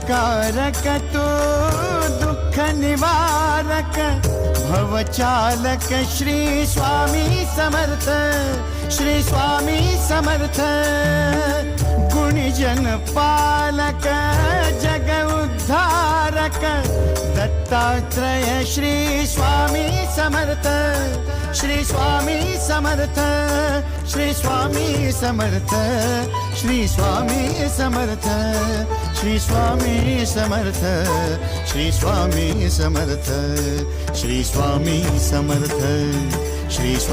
भवकारक तू दुःख निवारक भवचालक श्री स्वामी समर्थ, श्री स्वामी समर्थ। गुणीजन पालक जग उद्धारक दत्तात्रय श्री स्वामी समर्थ, श्री स्वामी समर्थ, श्री स्वामी समर्थ, श्री स्वामी समर्थ, श्री स्वामी समर्थ, श्री स्वामी समर्थ, श्री स्वामी समर्थ, श्री